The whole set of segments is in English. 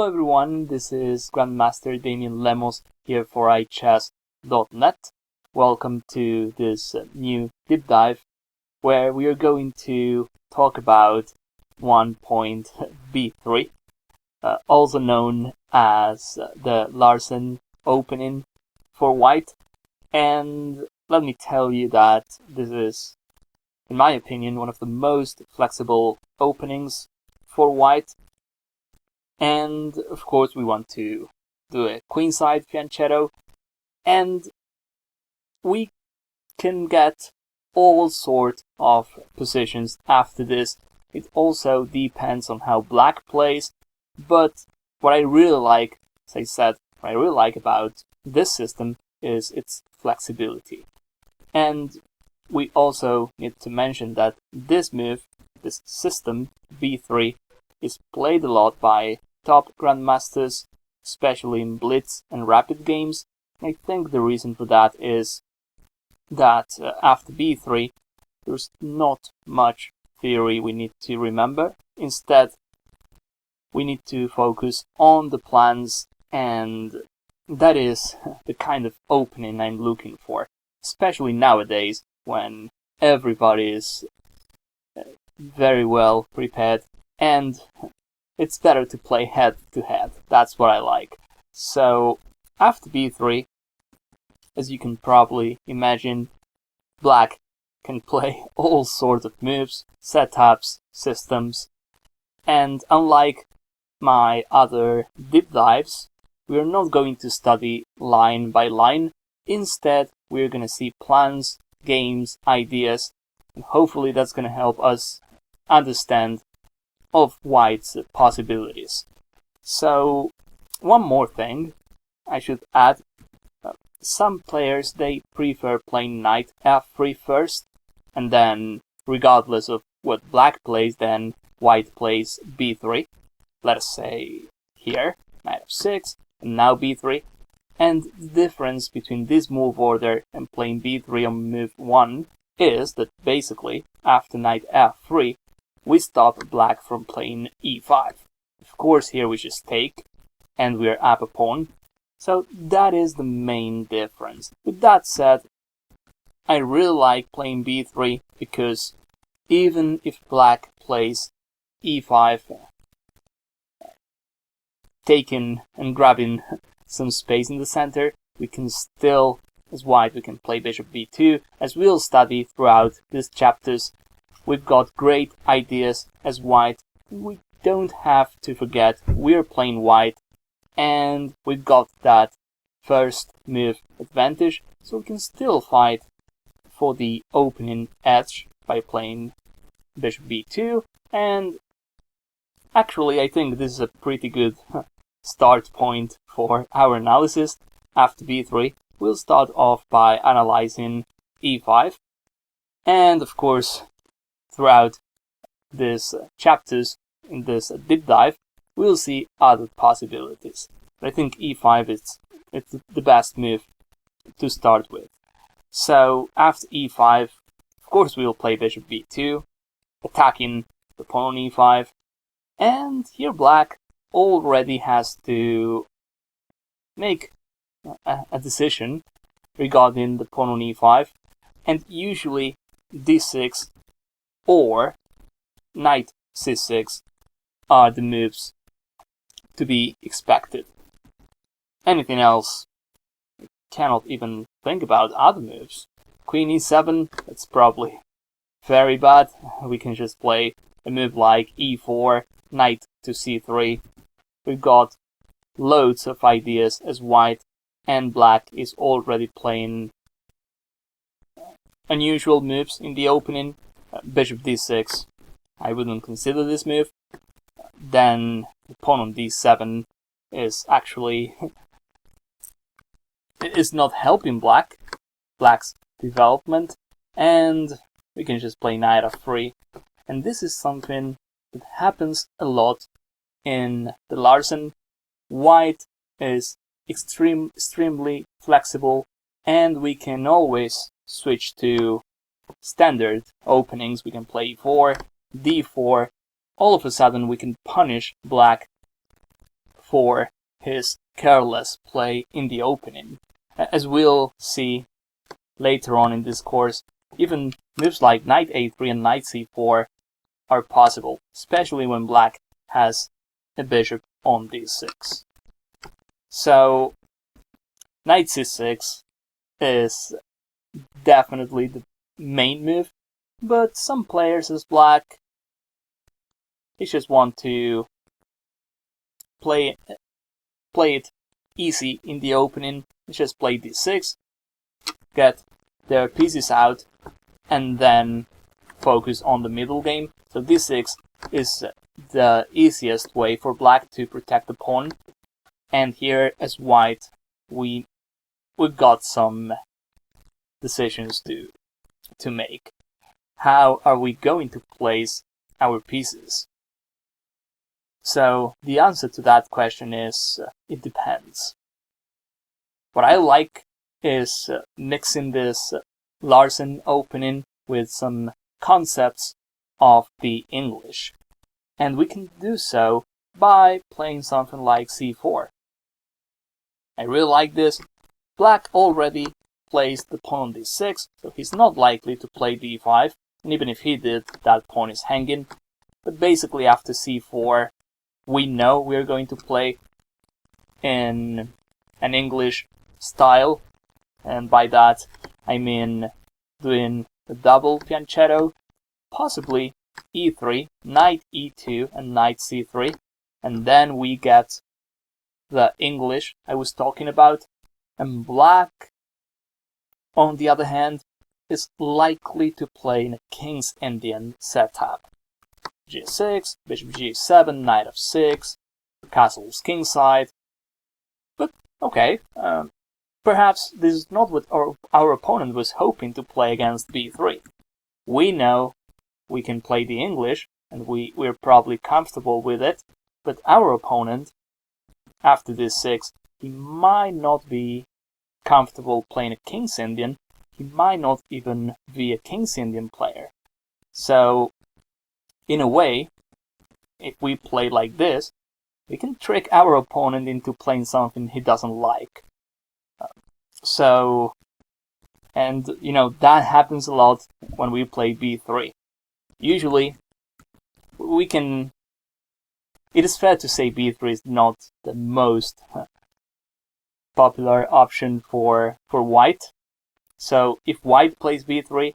Hello everyone, this is Grandmaster Damian Lemos here for iChess.net. Welcome to this new deep dive where we are going to talk about 1.b3, also known as the Larsen Opening for white. And let me tell you that this is, in my opinion, one of the most flexible openings for white. And of course we want to do a queenside fianchetto, and we can get all sorts of positions after this. It also depends on how black plays, but what I really like, as I said, what I really like about this system is its flexibility. And we also need to mention that this move, this system, b3, is played a lot by top grandmasters, especially in blitz and rapid games. I think the reason for that is that after b3 there's not much theory we need to remember. Instead, we need to focus on the plans, and that is the kind of opening I'm looking for, especially nowadays when everybody is very well prepared and it's better to play head to head. That's what I like. So after b3, as you can probably imagine, black can play all sorts of moves, setups, systems, and unlike my other deep dives, we are not going to study line by line. Instead, we're going to see plans, games, ideas, and hopefully that's going to help us understand of white's possibilities. So, one more thing I should add. Some players, they prefer playing knight f3 first, and then, regardless of what black plays, then white plays b3. Let us say here, knight f6, and now b3. And the difference between this move order and playing b3 on move 1 is that basically, after knight f3, we stop black from playing e5. Of course, here we just take, and we're up a pawn. So that is the main difference. With that said, I really like playing b3 because even if black plays e5, taking and grabbing some space in the center, we can still, as white, we can play bishop b2, as we'll study throughout these chapters. We've got great ideas as white. We don't have to forget we're playing white, and we've got that first move advantage, so we can still fight for the opening edge by playing bishop b2. And actually, I think this is a pretty good start point for our analysis. After b3, we'll start off by analyzing e5, and of course, throughout these chapters in this deep dive, we'll see other possibilities. But I think e5 is the best move to start with. So after e5, of course we'll play bishop b2, attacking the pawn on e5, and here black already has to make a decision regarding the pawn on e5, and usually d6 or knight c6 are the moves to be expected. Anything else, you cannot even think about other moves. Queen e7, that's probably very bad. We can just play a move like e4, knight to c3. We've got loads of ideas as white, and black is already playing unusual moves in the opening. Bishop d6, I wouldn't consider this move. Then the pawn on d7 is actually is not helping black's development, and we can just play knight f3. And this is something that happens a lot in the Larsen. White is extremely flexible, and we can always switch to standard openings. We can play e4, d4. All of a sudden we can punish black for his careless play in the opening. As we'll see later on in this course, even moves like knight a3 and knight c4 are possible, especially when black has a bishop on d6. So knight c6 is definitely the main move, but some players as black, they just want to play it easy in the opening. They just play d6, get their pieces out, and then focus on the middle game. So d6 is the easiest way for black to protect the pawn. And here, as white, we've got some decisions to make. How are we going to place our pieces? So the answer to that question is it depends. What I like is mixing this Larsen opening with some concepts of the English. And we can do so by playing something like c4. I really like this. Black already plays the pawn on d6, so he's not likely to play d5, and even if he did, that pawn is hanging. But basically after c4, we know we're going to play in an English style, and by that I mean doing a double fianchetto, possibly e3, knight e2 and knight c3, and then we get the English I was talking about. And black, on the other hand, is likely to play in a King's Indian setup. g6, bishop g7, knight f6, castle's kingside. But okay, perhaps this is not what our opponent was hoping to play against b3. We know we can play the English, and we're probably comfortable with it, but our opponent, after this 6, he might not be comfortable playing a King's Indian. He might not even be a King's Indian player. So, in a way, if we play like this, we can trick our opponent into playing something he doesn't like. And you know, that happens a lot when we play b3. Usually, it is fair to say b3 is not the most popular option for white. So if white plays b3,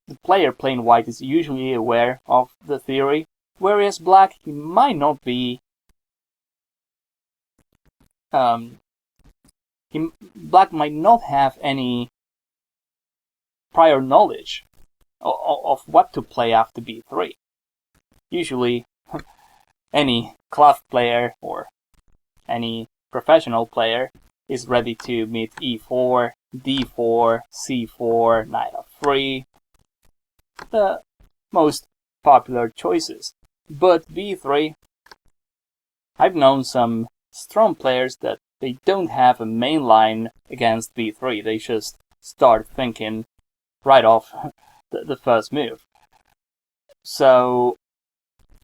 the player playing white is usually aware of the theory, whereas black, he might not be. Black might not have any prior knowledge of what to play after b3. Usually, any club player or any professional player is ready to meet e4, d4, c4, knight f3, the most popular choices. But b3, I've known some strong players that they don't have a main line against b3. They just start thinking right off the first move. So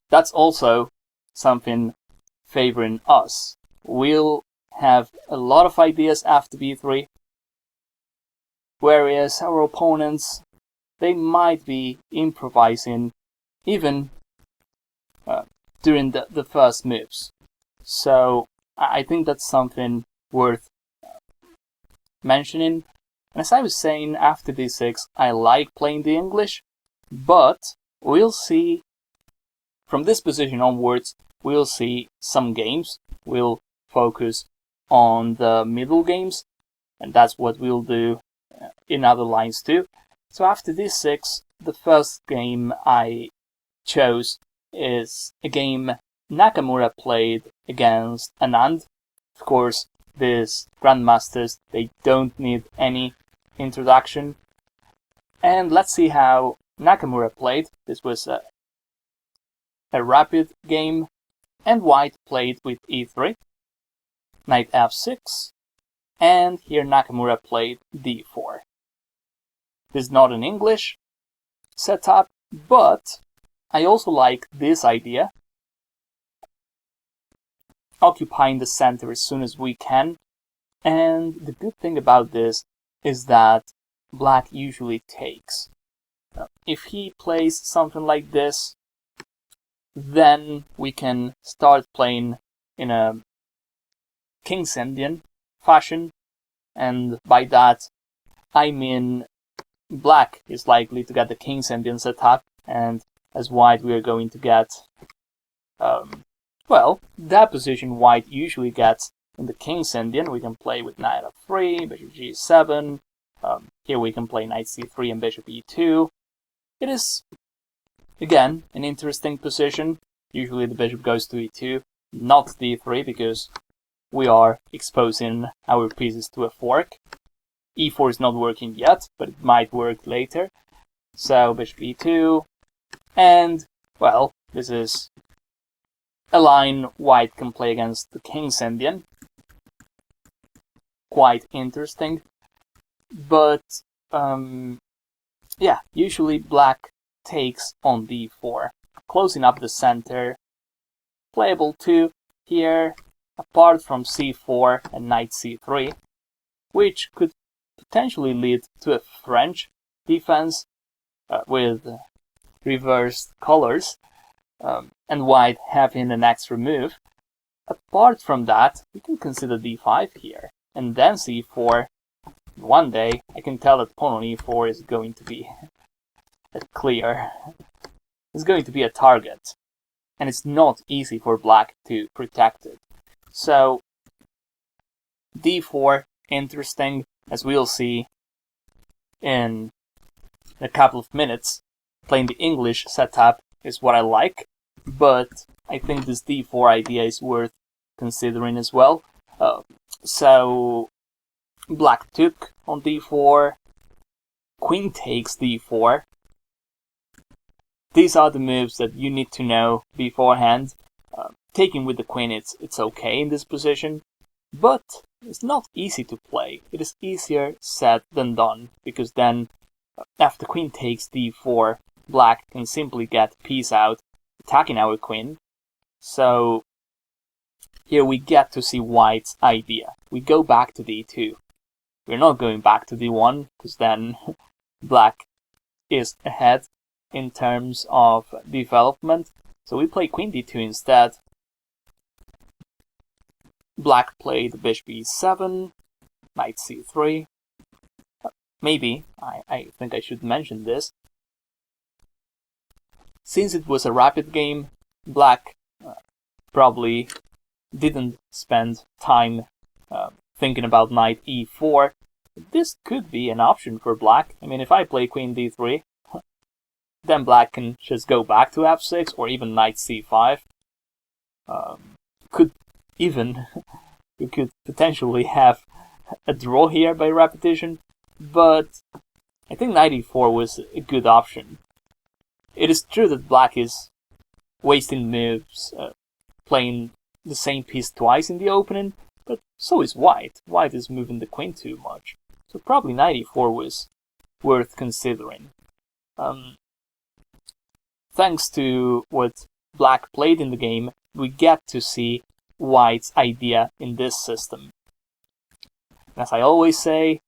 that's also something favoring us. We'll have a lot of ideas after b3, whereas our opponents, they might be improvising even during the first moves. So I think that's something worth mentioning. And as I was saying, after d6, I like playing the English, but we'll see from this position onwards, we'll see some games. We'll focus on the middle games, and that's what we'll do in other lines too. So after d6, the first game I chose is a game Nakamura played against Anand. Of course, these grandmasters, they don't need any introduction. And let's see how Nakamura played. This was a rapid game, and white played with e3, knight f6, and here Nakamura played d4. This is not an English setup, but I also like this idea. occupying the center as soon as we can. And the good thing about this is that black usually takes. If he plays something like this, then we can start playing in a King's Indian fashion, and by that I mean black is likely to get the King's Indian setup, and as white we are going to get, well, that position white usually gets in the King's Indian. We can play with knight f3, bishop g7, here we can play knight c3 and bishop e2. It is, again, an interesting position. Usually the bishop goes to e2, not d3, because we are exposing our pieces to a fork. e4 is not working yet, but it might work later. So bishop e2, and, well, this is a line white can play against the King's Indian. Quite interesting. But, yeah, usually black takes on d4, closing up the center. Playable too here, apart from c4 and knight c3, which could potentially lead to a French defense with reversed colors, and white having an extra move. Apart from that, we can consider d5 here, and then c4. One day, I can tell that pawn on e4 is going to be it's going to be a target, and it's not easy for black to protect it. So d4, interesting, as we'll see in a couple of minutes. Playing the English setup is what I like, but I think this d4 idea is worth considering as well. So black took on d4, queen takes d4. These are the moves that you need to know beforehand. Taking with the queen, it's okay in this position, but it's not easy to play. It is easier said than done, because then after queen takes d4, black can simply get piece out, attacking our queen. So here we get to see white's idea. We go back to d2. We're not going back to d1, because then black is ahead in terms of development. So we play queen d2 instead. Black played bishop e7, knight c3. Maybe, I think I should mention this. Since it was a rapid game, black probably didn't spend time thinking about knight e4. This could be an option for black. I mean, if I play queen d3, then black can just go back to f6 or even knight c5. We could potentially have a draw here by repetition, but I think knight e4 was a good option. It is true that black is wasting moves, playing the same piece twice in the opening, but so is white. White is moving the queen too much, so probably knight e4 was worth considering. Thanks to what black played in the game, we get to see white's idea in this system. As I always say,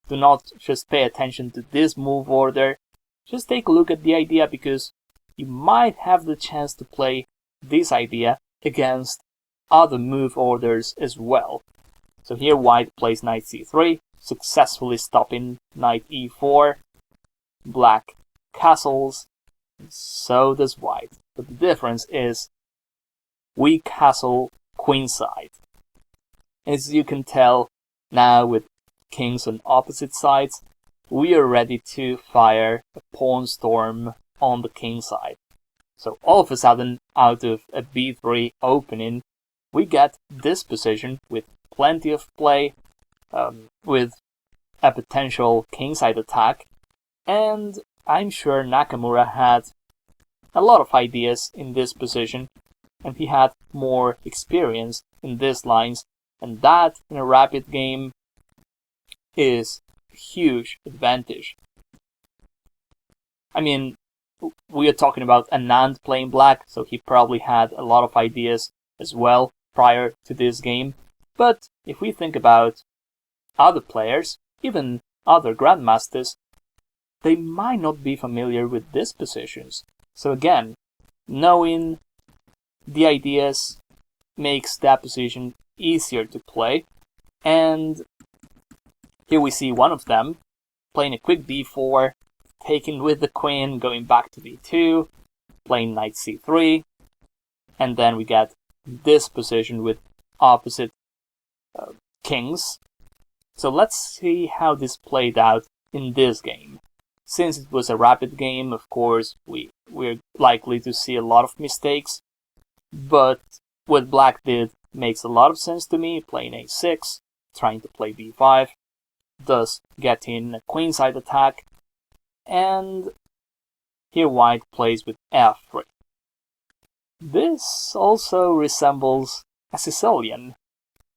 do not just pay attention to this move order, just take a look at the idea, because you might have the chance to play this idea against other move orders as well. So here white plays knight c3, successfully stopping knight e4. Black castles, and so does white. But the difference is we castle queenside. As you can tell now, with kings on opposite sides, we are ready to fire a pawn storm on the king side. So all of a sudden, out of a b3 opening, we get this position with plenty of play, with a potential kingside attack, and I'm sure Nakamura had a lot of ideas in this position, and he had more experience in these lines, and that in a rapid game is a huge advantage. I mean, we are talking about Anand playing black, so he probably had a lot of ideas as well, prior to this game. But if we think about other players, even other grandmasters, they might not be familiar with these positions. So again, knowing the ideas makes that position easier to play. And here we see one of them playing a quick b4, taking with the queen, going back to b2, playing knight c3, and then we get this position with opposite kings. So let's see how this played out in this game. Since it was a rapid game, of course, we're likely to see a lot of mistakes, but what black did makes a lot of sense to me, playing a6, trying to play b5, thus getting a queenside attack, and here white plays with f3. This also resembles a Sicilian.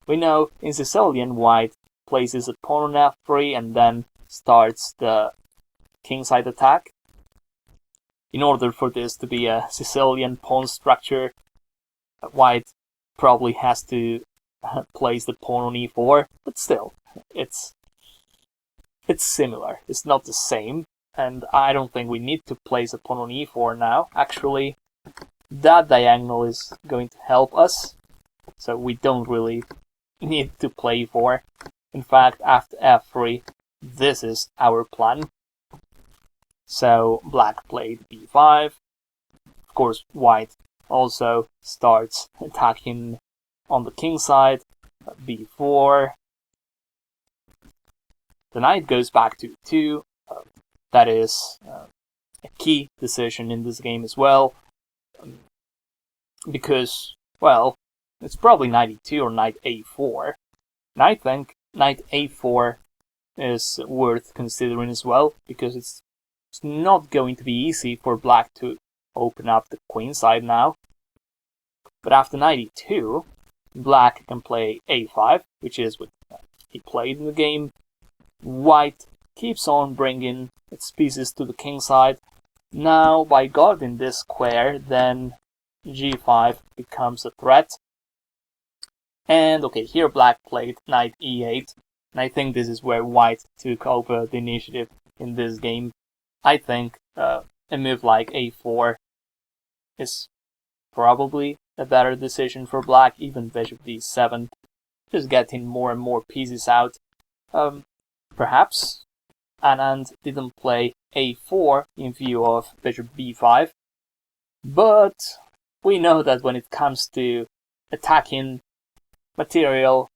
We know in Sicilian white places a pawn on f3 and then starts the kingside attack. In order for this to be a Sicilian pawn structure, white probably has to place the pawn on e4, but still, it's similar. It's not the same, and I don't think we need to place a pawn on e4 now. Actually, that diagonal is going to help us, so we don't really need to play e4. In fact, after f3, this is our plan. So black played b5. Of course, white also starts attacking on the king side, b4. The knight goes back to 2. That is a key decision in this game as well, because, well, it's probably knight e2 or knight a4. And I think knight a4 is worth considering as well, because it's not going to be easy for black to open up the queen side now. But after knight e2, black can play a5, which is what he played in the game. White keeps on bringing its pieces to the king side. Now, by guarding this square, then g5 becomes a threat. And okay, here black played knight e8, and I think this is where white took over the initiative in this game. I think a move like a4 is probably a better decision for black, even bishop d7, just getting more and more pieces out. Perhaps Anand didn't play a4 in view of bishop b5, but we know that when it comes to attacking, material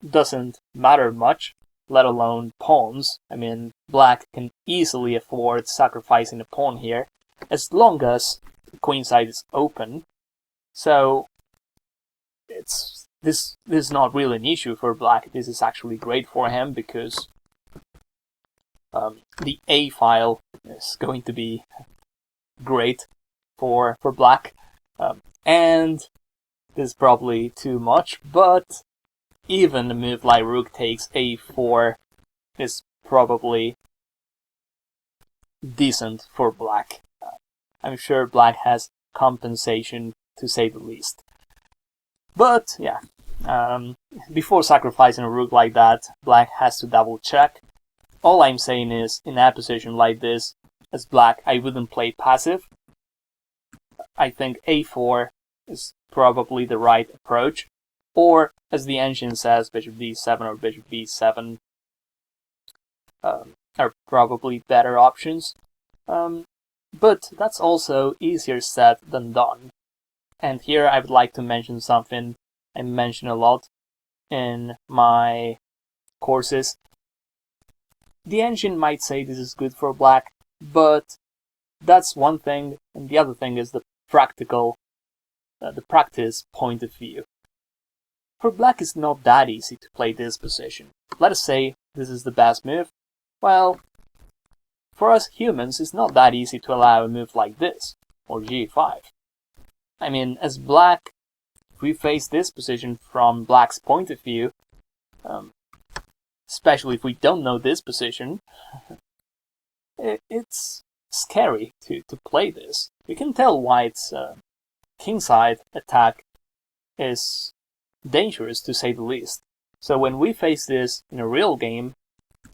doesn't matter much, let alone pawns. I mean, black can easily afford sacrificing a pawn here, as long as the queen side is open. So this is not really an issue for black. This is actually great for him, because the A file is going to be great for black. And this is probably too much, but even a move like rook takes a4 is probably decent for black. I'm sure black has compensation, to say the least. But yeah, before sacrificing a rook like that, black has to double check. All I'm saying is, in a position like this, as black, I wouldn't play passive. I think a4 is probably the right approach. Or, as the engine says, bishop d7 or bishop b7 are probably better options. But that's also easier said than done. And here I would like to mention something I mention a lot in my courses. The engine might say this is good for black, but that's one thing, and the other thing is the practice point of view. For black, it's not that easy to play this position. Let us say this is the best move. Well, for us humans, it's not that easy to allow a move like this, or g5. I mean, as black, if we face this position from black's point of view, especially if we don't know this position, it's scary to play this. We can tell white's kingside attack is dangerous to say the least. So when we face this in a real game,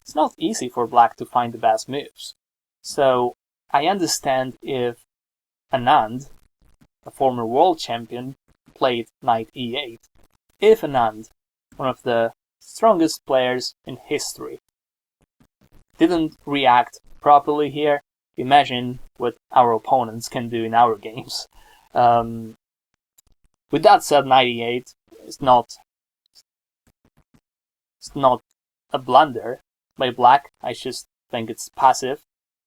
it's not easy for black to find the best moves. So I understand if Anand, a former world champion, played knight e8. If Anand, one of the strongest players in history, didn't react properly here, imagine what our opponents can do in our games. With that said, knight e8 is not a blunder by black. I just think it's passive.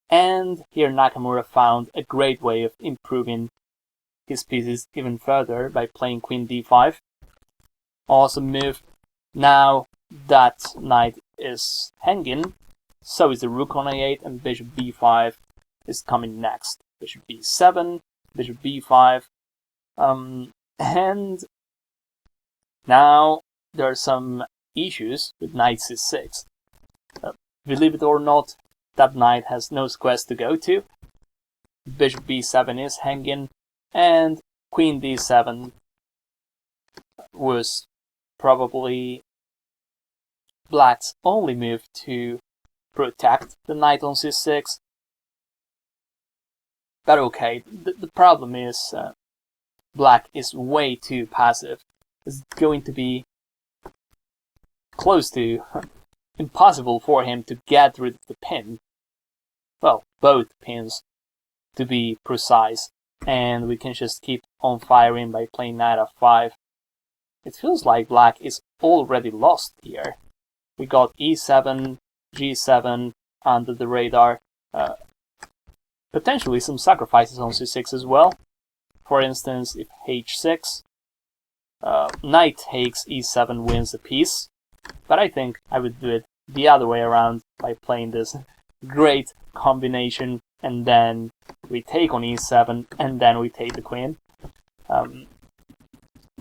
And here Nakamura found a great way of improving his pieces even further by playing queen d5. Awesome move. Now that knight is hanging, so is the rook on a8, and bishop b5 is coming next. Bishop b7, bishop b5, and now there are some issues with knight c6. Believe it or not, that knight has no squares to go to. Bishop b7 is hanging, and queen d7 was probably black's only move to protect the knight on c6. But okay, the problem is black is way too passive. It's going to be close to impossible for him to get rid of the pin. Well, both pins to be precise. And we can just keep on firing by playing knight f5. It feels like black is already lost here. We got e7, g7 under the radar. Potentially some sacrifices on c6 as well. For instance, if h6, knight takes e7 wins a piece. But I think I would do it the other way around by playing this great combination, and then we take on e7, and then we take the queen. I'm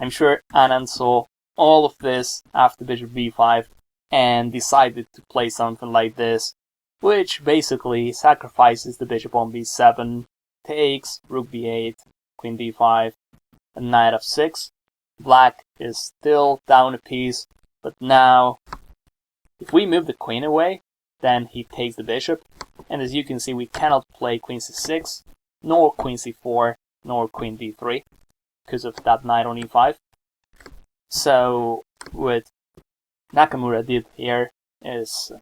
sure Anand saw all of this after bishop b5 and decided to play something like this, which basically sacrifices the bishop on b7, takes rook b8, queen d5, and knight f6. Black is still down a piece, but now if we move the queen away, then he takes the bishop, and as you can see, we cannot play queen c6, nor queen c4, nor queen d3 because of that knight on e5. So what Nakamura did here is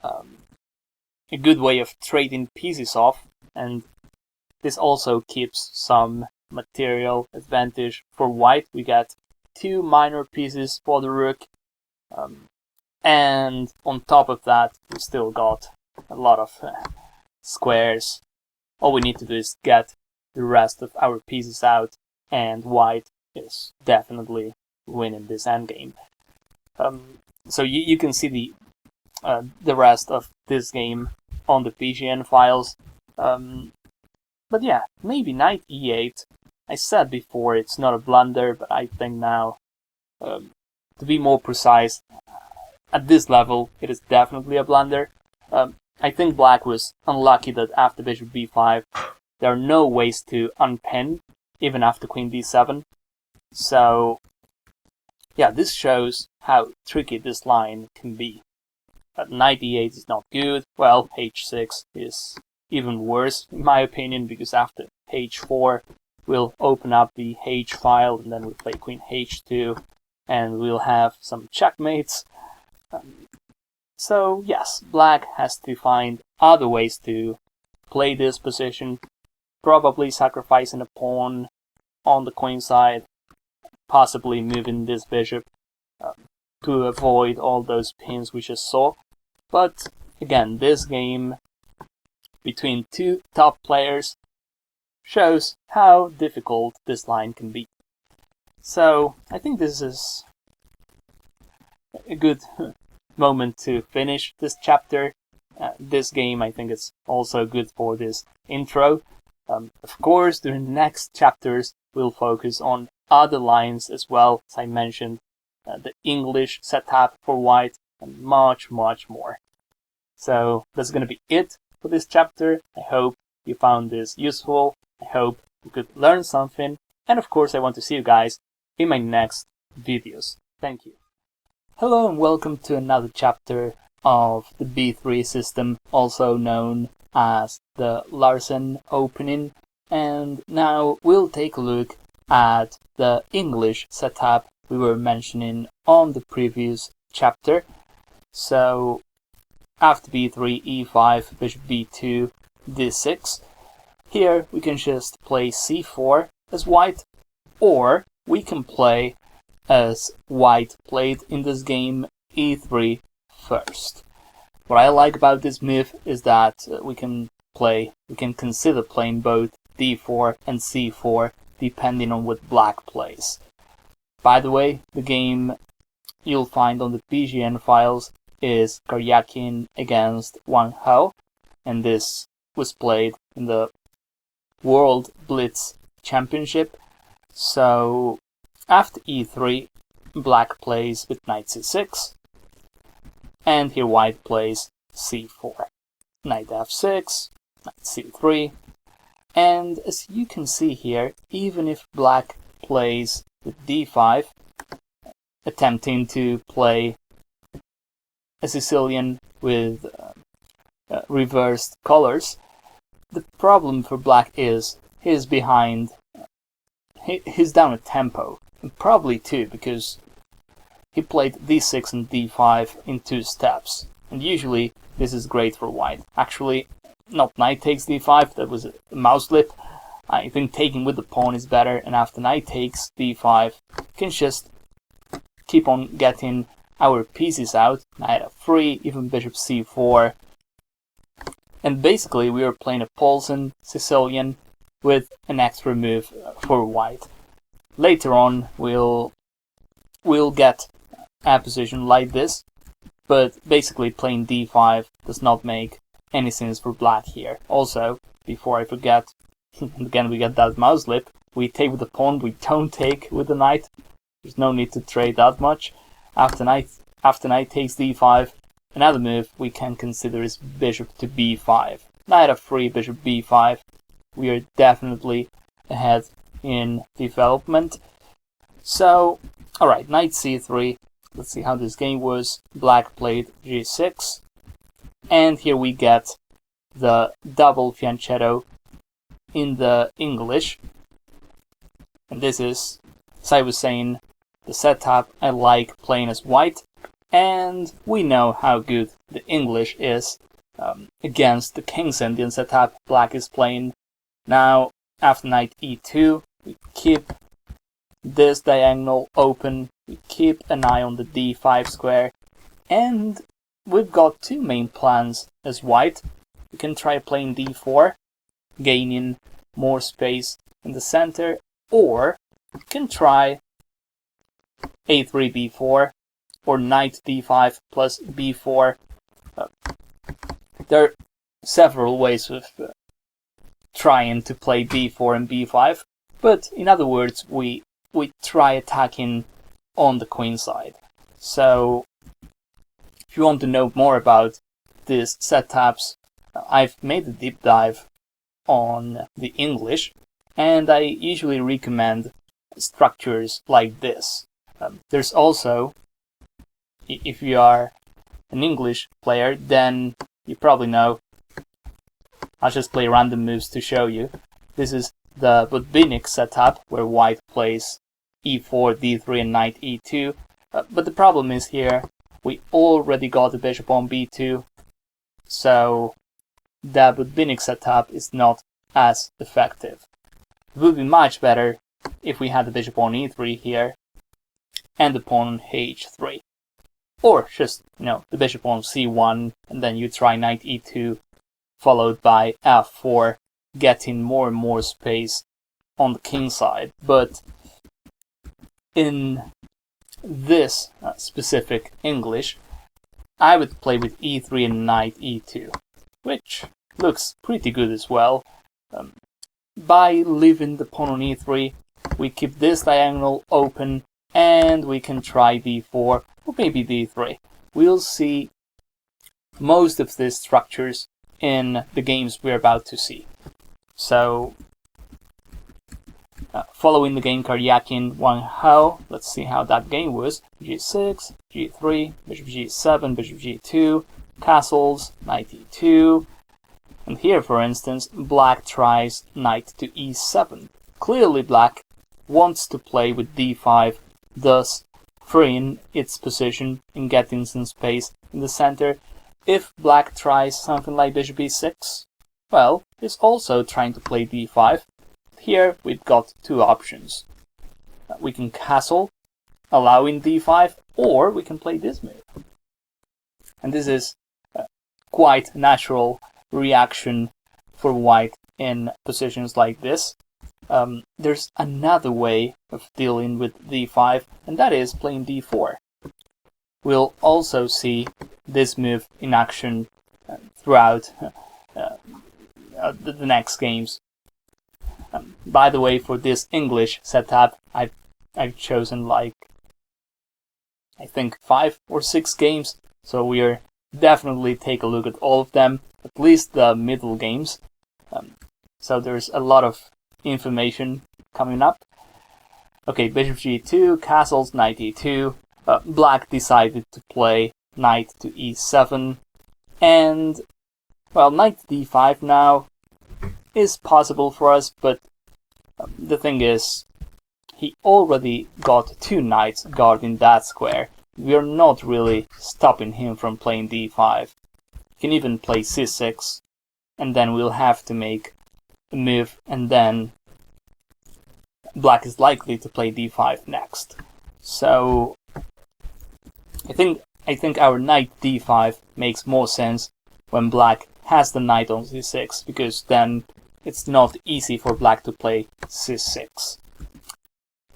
a good way of trading pieces off, and this also keeps some material advantage for white. We get 2 minor pieces for the rook, and on top of that we still got a lot of squares. All we need to do is get the rest of our pieces out, and white is definitely winning this endgame. So you can see the rest of this game on the PGN files. But yeah, maybe knight e8. I said before it's not a blunder, but I think now, to be more precise, at this level it is definitely a blunder. I think black was unlucky that after bishop b5 there are no ways to unpin, even after queen d7. So yeah, this shows how tricky this line can be. Knight e8 is not good. Well, h6 is even worse in my opinion, because after h4 we'll open up the h file, and then we'll play queen h2, and we'll have some checkmates. So yes, black has to find other ways to play this position, probably sacrificing a pawn on the queen side, possibly moving this bishop to avoid all those pins we just saw. But again, this game between two top players shows how difficult this line can be. So I think this is a good moment to finish this chapter. This game, I think it's also good for this intro. Of course, during the next chapters we'll focus on other lines as well, as I mentioned, the English setup for white, and much more. So that's going to be it for this chapter. I hope you found this useful. I hope you could learn something. And of course, I want to see you guys in my next videos. Thank you. Hello and welcome to another chapter of the b3 system, also known as the Larsen Opening, and now we'll take a look at the English setup we were mentioning on the previous chapter. So after b3, e5, bishop b2, d6. Here we can just play c4 as white, or we can play as white played in this game e3 first. What I like about this move is that we can consider playing both d4 and c4 depending on what black plays. By the way, the game you'll find on the PGN files is Karyakin against Wang Hao, and this was played in the World Blitz Championship. So after e3, black plays with knight c6, and here white plays c4, knight f6, knight c3, and as you can see here, even if black plays with d5, attempting to play a Sicilian with reversed colors, the problem for black is he's behind, he's down a tempo, and probably two, because he played d6 and d5 in 2 steps, and usually this is great for white. Actually, not knight takes d5, that was a mouse slip. I think taking with the pawn is better, and after knight takes d5, we can just keep on getting our pieces out, knight f3, even bishop c4, and basically we are playing a Poulsen Sicilian with an extra move for white. Later on we'll get a position like this, but basically playing d5 does not make any sense for black here. Also, before I forget, again we get that mouse slip, we take with the pawn, we don't take with the knight. There's no need to trade that much. After knight takes d5, another move we can consider is bishop to b5. Knight f3, bishop b5. We are definitely ahead in development. So, alright, knight c3. Let's see how this game was. Black played g6. And here we get the double fianchetto in the English. And this is, as I was saying, the setup I like playing as white. And we know how good the English is against the King's Indian setup black is playing. Now, after knight e2, we keep this diagonal open, we keep an eye on the d5 square, and we've got 2 main plans as white. We can try playing d4, gaining more space in the center, or we can try a3 b4, or knight d5 plus b4. There are several ways of trying to play b4 and b5, but in other words, we try attacking on the queen side. So if you want to know more about these setups, I've made a deep dive on the English, and I usually recommend structures like this. There's also, if you are an English player, then you probably know, I'll just play random moves to show you. This is the Budbinic setup, where white plays e4, d3 and knight e2. But the problem is here, we already got the bishop on b2, so the Budbinic setup is not as effective. It would be much better if we had the bishop on e3 here, and the pawn on h3. Or just, the bishop on c1, and then you try knight e2, followed by f4, getting more and more space on the king side. But in this specific English, I would play with e3 and knight e2, which looks pretty good as well. By leaving the pawn on e3, we keep this diagonal open, and we can try d4 or maybe d3. We'll see most of these structures in the games we're about to see. So Following the game Karyakin Wang Hao, let's see how that game was. G6, G3, Bishop G7, Bishop G2, castles, Knight E2. And here, for instance, Black tries Knight to E7. Clearly Black wants to play with D5, thus freeing its position and getting some space in the center. If Black tries something like Bishop E6, well, he's also trying to play D5. Here we've got two options. We can castle, allowing D5, or we can play this move. And this is quite natural reaction for White in positions like this. There's another way of dealing with D5, and that is playing D4. We'll also see this move in action throughout the next games. By the way, for this English setup, I've chosen like I think 5 or 6 games, so we'll definitely take a look at all of them, at least the middle games. So there's a lot of information coming up. Okay, Bishop G2, castles, Knight E2. Black decided to play Knight to E7, and well, Knight D5 now is possible for us, but the thing is, he already got 2 knights guarding that square. We're not really stopping him from playing D5. He can even play C6, and then we'll have to make a move, and then Black is likely to play D5 next. So I think our Knight D5 makes more sense when Black has the Knight on C6, because then it's not easy for Black to play C6.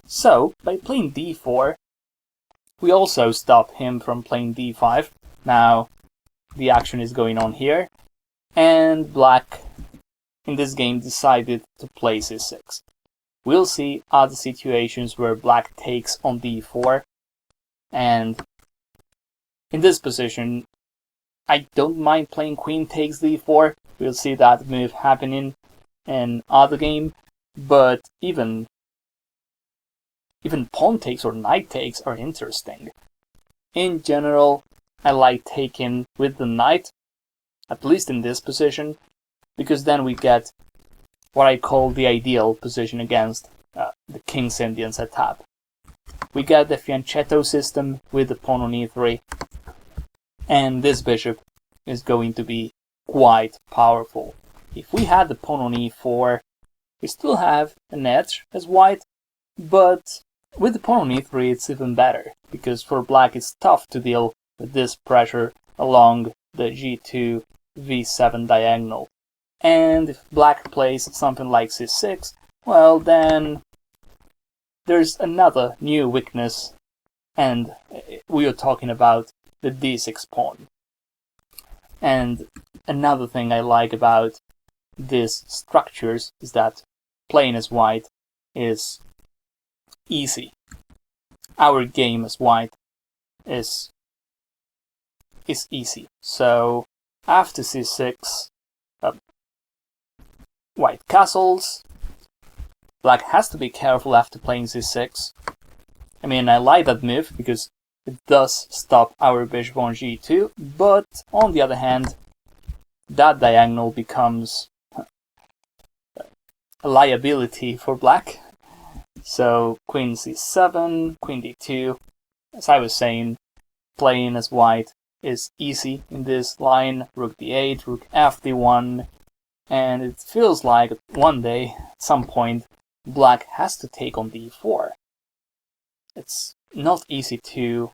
So, by playing D4, we also stop him from playing D5. Now, the action is going on here, and Black, in this game, decided to play C6. We'll see other situations where Black takes on D4, and in this position, I don't mind playing Queen takes D4. We'll see that move happening in other game, but even pawn takes or knight takes are interesting. In general, I like taking with the knight, at least in this position, because then we get what I call the ideal position against the King's Indian setup. We get the fianchetto system with the pawn on E3, and this bishop is going to be quite powerful. If we had the pawn on E4, we still have an edge as White, but with the pawn on E3 it's even better, because for Black it's tough to deal with this pressure along the G2 V7 diagonal. And if Black plays something like C6, well then there's another new weakness, and we are talking about the D6 pawn. And another thing I like about these structures is that playing as White is easy. Our game as White is easy. So after C6, White castles. Black has to be careful after playing C6. I mean, I like that move because it does stop our bishop on G2, but on the other hand, that diagonal becomes a liability for Black. So Queen C7, Queen D2. As I was saying, playing as White is easy in this line. Rook D8, Rook FD1, and it feels like one day, at some point, Black has to take on D4. It's not easy to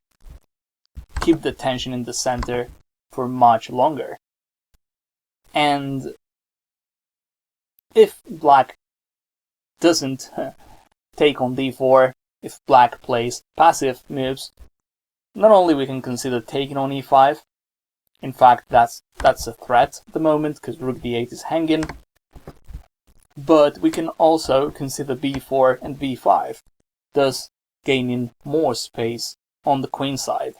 keep the tension in the center for much longer. And if Black doesn't take on D4, if Black plays passive moves, not only we can consider taking on E5, in fact that's a threat at the moment because Rook D8 is hanging, but we can also consider B4 and B5, thus gaining more space on the queen side.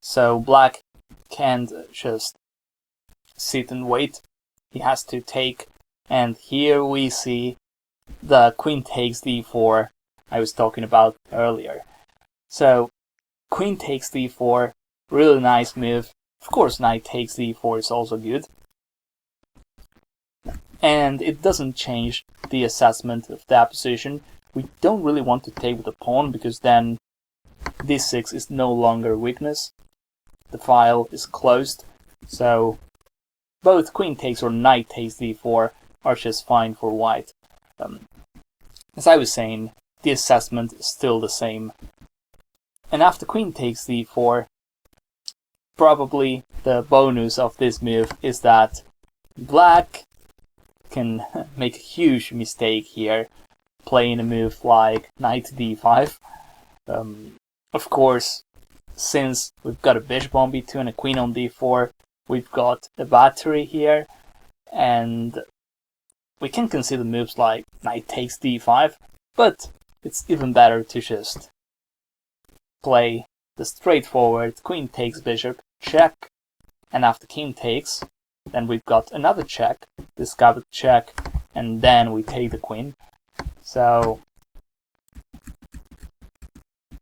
So Black can't just sit and wait, he has to take, and here we see the queen takes d4 I was talking about earlier. So queen takes d4, really nice move. Of course, knight takes d4 is also good. And it doesn't change the assessment of that position. We don't really want to take with the pawn, because then d6 is no longer weakness. The file is closed, so both queen takes or knight takes d4 are just fine for white. As I was saying, the assessment is still the same. And after queen takes d4, probably the bonus of this move is that black can make a huge mistake here, playing a move like knight d5. Of course, since we've got a bishop on b2 and a queen on d4, we've got a battery here, and we can consider moves like knight takes d5, but it's even better to just play the straightforward queen takes bishop, check, and after king takes, then we've got another check, discovered check, and then we take the queen. So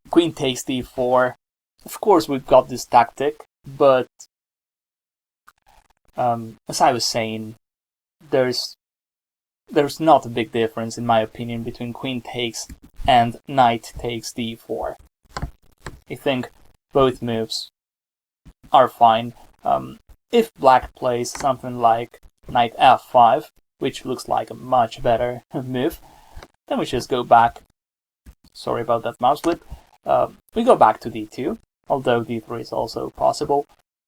queen takes d4. Of course, we've got this tactic, but as I was saying, there's not a big difference, in my opinion, between queen takes and knight takes d4. I think both moves are fine. If black plays something like knight f5, which looks like a much better move, then we just go back. Sorry about that mouse flip. We go back to d2, although d3 is also possible.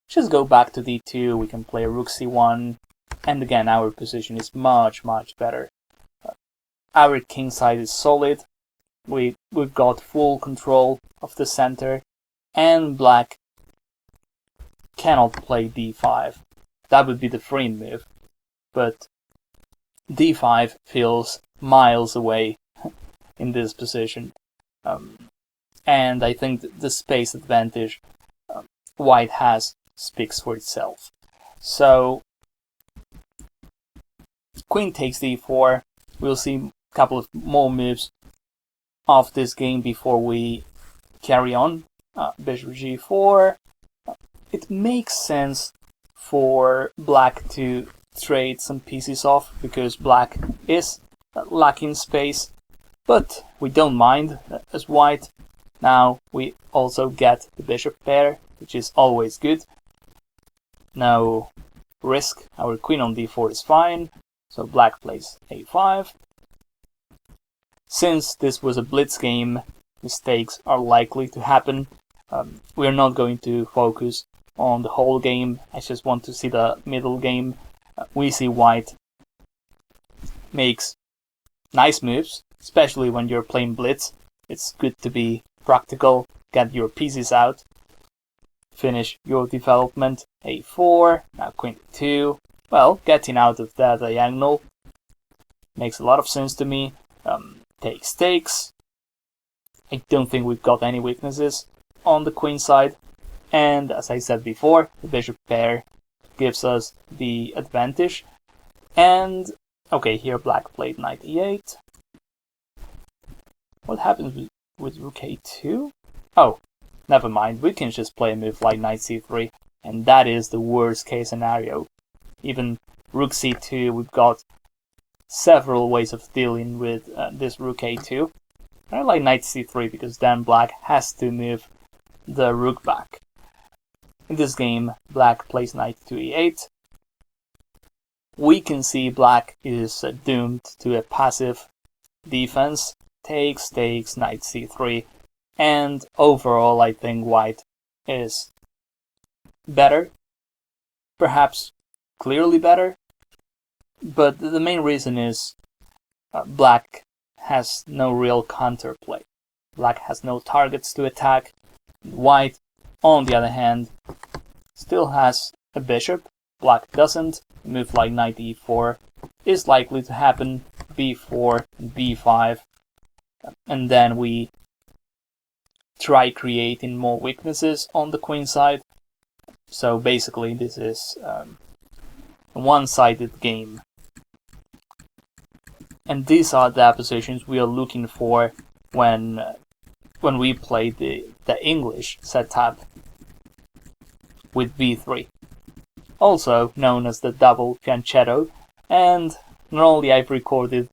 Just go back to d2, we can play rook c1, and again our position is much better. Our king side is solid, we've got full control of the center, and black cannot play d5. That would be the free move, but d5 feels miles away in this position. And I think the space advantage white has speaks for itself. So queen takes d4. We'll see a couple of more moves of this game before we carry on. Bishop g4. It makes sense for black to trade some pieces off, because black is lacking space, but we don't mind as white. Now we also get the bishop pair, which is always good. No risk, our queen on d4 is fine, so black plays a5. Since this was a blitz game, mistakes are likely to happen. We're not going to focus on the whole game, I just want to see the middle game. We see white makes nice moves, especially when you're playing blitz. It's good to be practical, get your pieces out, finish your development. a4, now queen 2. Well, getting out of that diagonal makes a lot of sense to me. Takes. I don't think we've got any weaknesses on the queen side, and as I said before, the bishop pair gives us the advantage. And okay, here black played knight e8. What happens with rook a2? Oh, never mind, we can just play a move like knight c3, and that is the worst case scenario. Even rook c2, we've got several ways of dealing with this rook a2. I like knight c3 because then black has to move the rook back. In this game, black plays knight to e8. We can see black is doomed to a passive defense. Takes, knight c3. And overall, I think white is better. Perhaps clearly better. But the main reason is black has no real counterplay. Black has no targets to attack. White, on the other hand, still has a bishop. Black doesn't. A move like knight e4 is likely to happen. b4, b5. And then we try creating more weaknesses on the queen side. So basically this is a one-sided game. And these are the positions we are looking for when we play the English setup with b3, also known as the double fianchetto. And not only I've recorded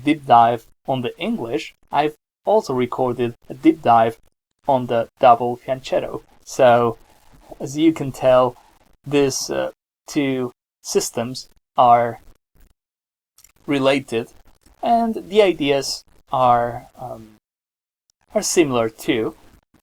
deep dive on the English, I've also recorded a deep dive on the double fianchetto. So as you can tell, these two systems are related, and the ideas are similar too.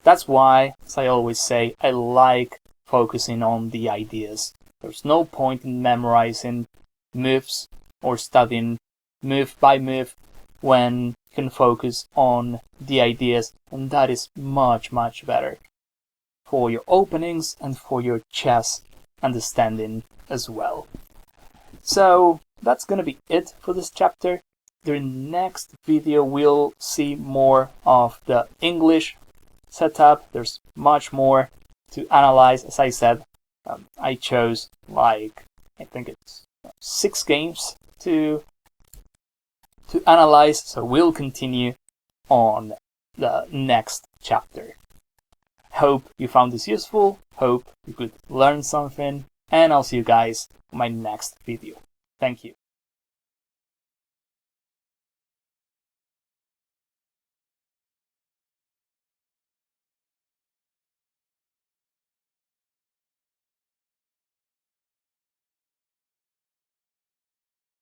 That's why, as I always say, I like focusing on the ideas. There's no point in memorizing moves or studying move by move when you can focus on the ideas, and that is much better for your openings and for your chess understanding as well. So that's gonna be it for this chapter. During the next video we'll see more of the English setup. There's much more to analyze. As I said, I chose I think it's 6 games to analyze, so we'll continue on the next chapter. Hope you found this useful, hope you could learn something, and I'll see you guys in my next video. Thank you.